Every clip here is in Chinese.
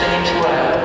音出来了。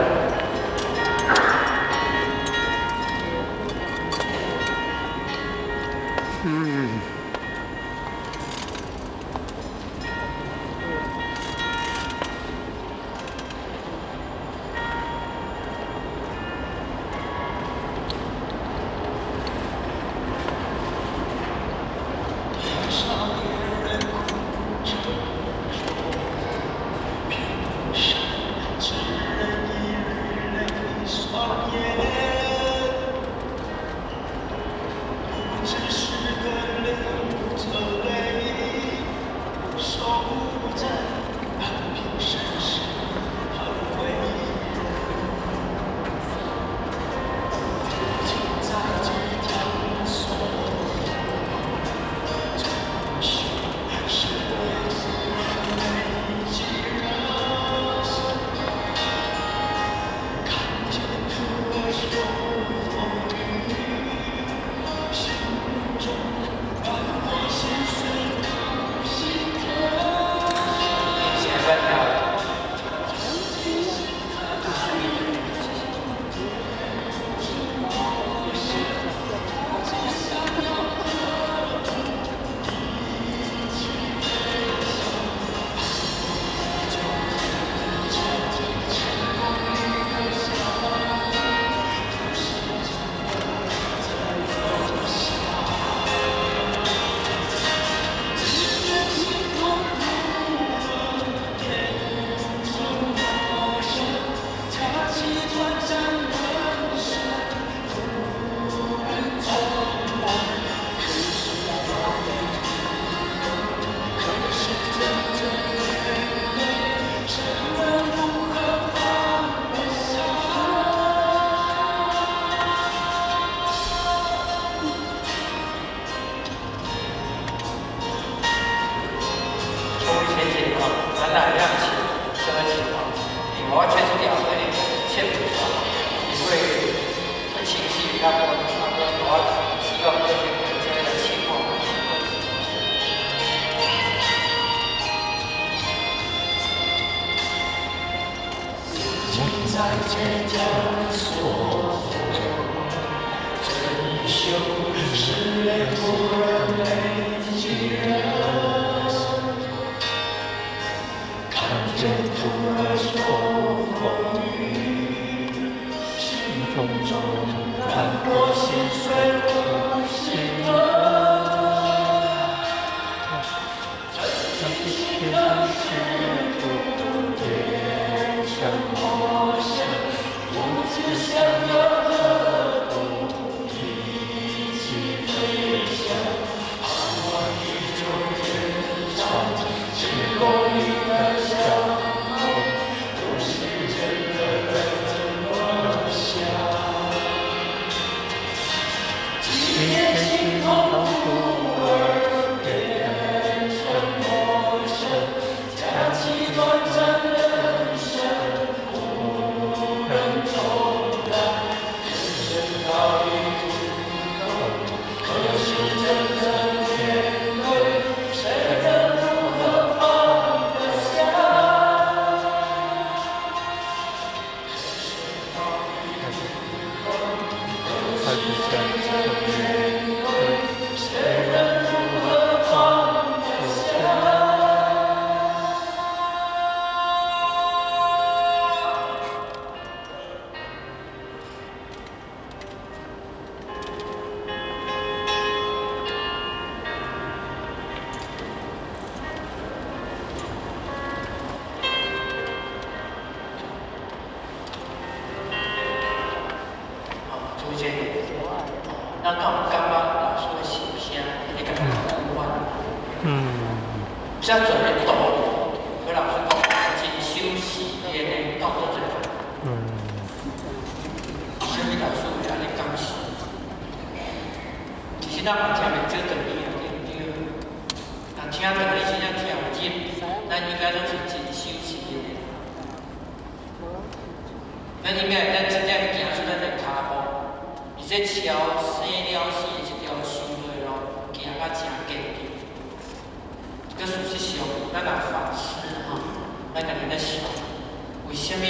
为什么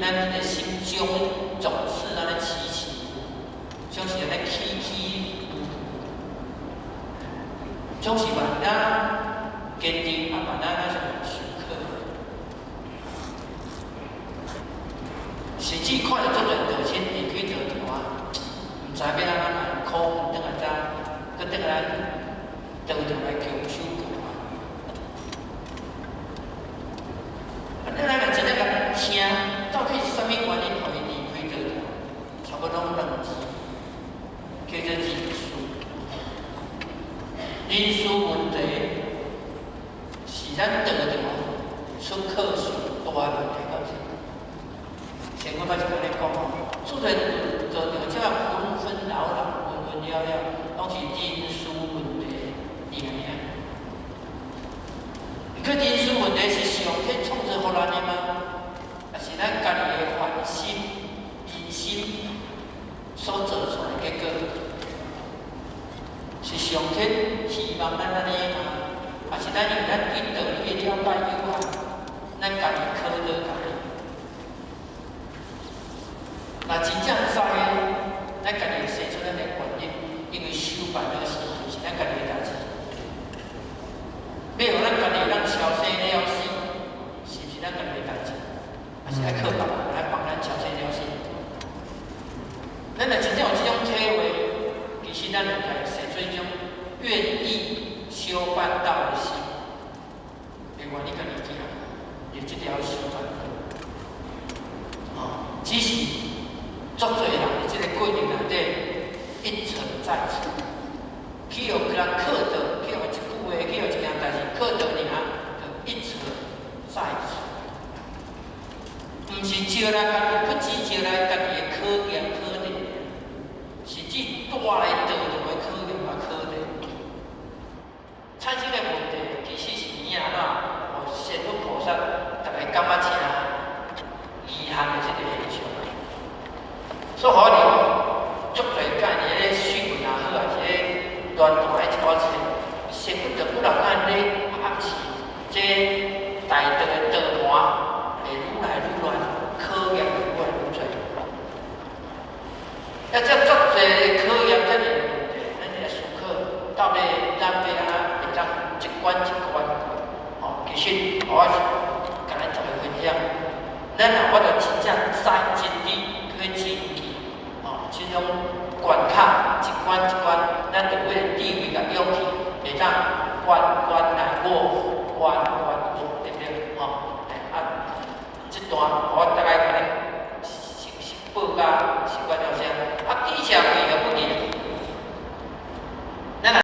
咱的心中总是安尼起起伏伏，总是安尼起起伏伏，总是万咱坚定，啊万咱那是时刻。甚至看到足侪道亲离开道场啊，毋知要安怎办，苦恨转来早，搁转来道场来求救啊。咱若真正甲听，到底是啥物原因互伊离开道场？差不多2字，叫做人事。人事问题是咱道场出课数大问题到现在。前我捌就安尼讲吼，出在道场即个纷纷扰扰、混混了了，拢是人事问题尔。个人事问题是上天创造互咱的吗？还是咱家己的烦心、疑心所做出来的结果？是上天希望咱安尼吗？还是咱用咱对道理的了解有限，咱家己考倒家己？若真正知的，咱家己会生出咱的原因，因为修办了是咱家己的代志。要互咱家己咱超生了死，是毋是咱家己的代志？还是爱靠别人来帮咱超生了死？咱若真正有这种体会，其实咱就该生出一种愿意修办道的心，会愿意家己行，有这条修办道。只是足侪人伫这个过程内底一错再错，去互人靠倒，去互一句话，去互一件代志靠倒尔，就一错再错。毋是招来家己，不只招来家己的考验考验，甚至带来道场的考验甲考验。产生的问题其实是伊安怎，互仙佛菩萨逐个感觉诚遗憾的这个现象。所以可能足侪概念咧训练也好，还是咧乱读的一寡册，仙佛就不能按咧暗示，这大道的道盘会愈来愈乱，考验会愈来愈多。要这足侪的考验，这个问题，咱就要思考，到底咱要安怎会当一关一关？其实我是甲咱做个分享，咱若我着真正知真理去经营。这种关卡一关一关，咱就有智慧甲勇气，会当关关来过，关关过，对不对？这段我大概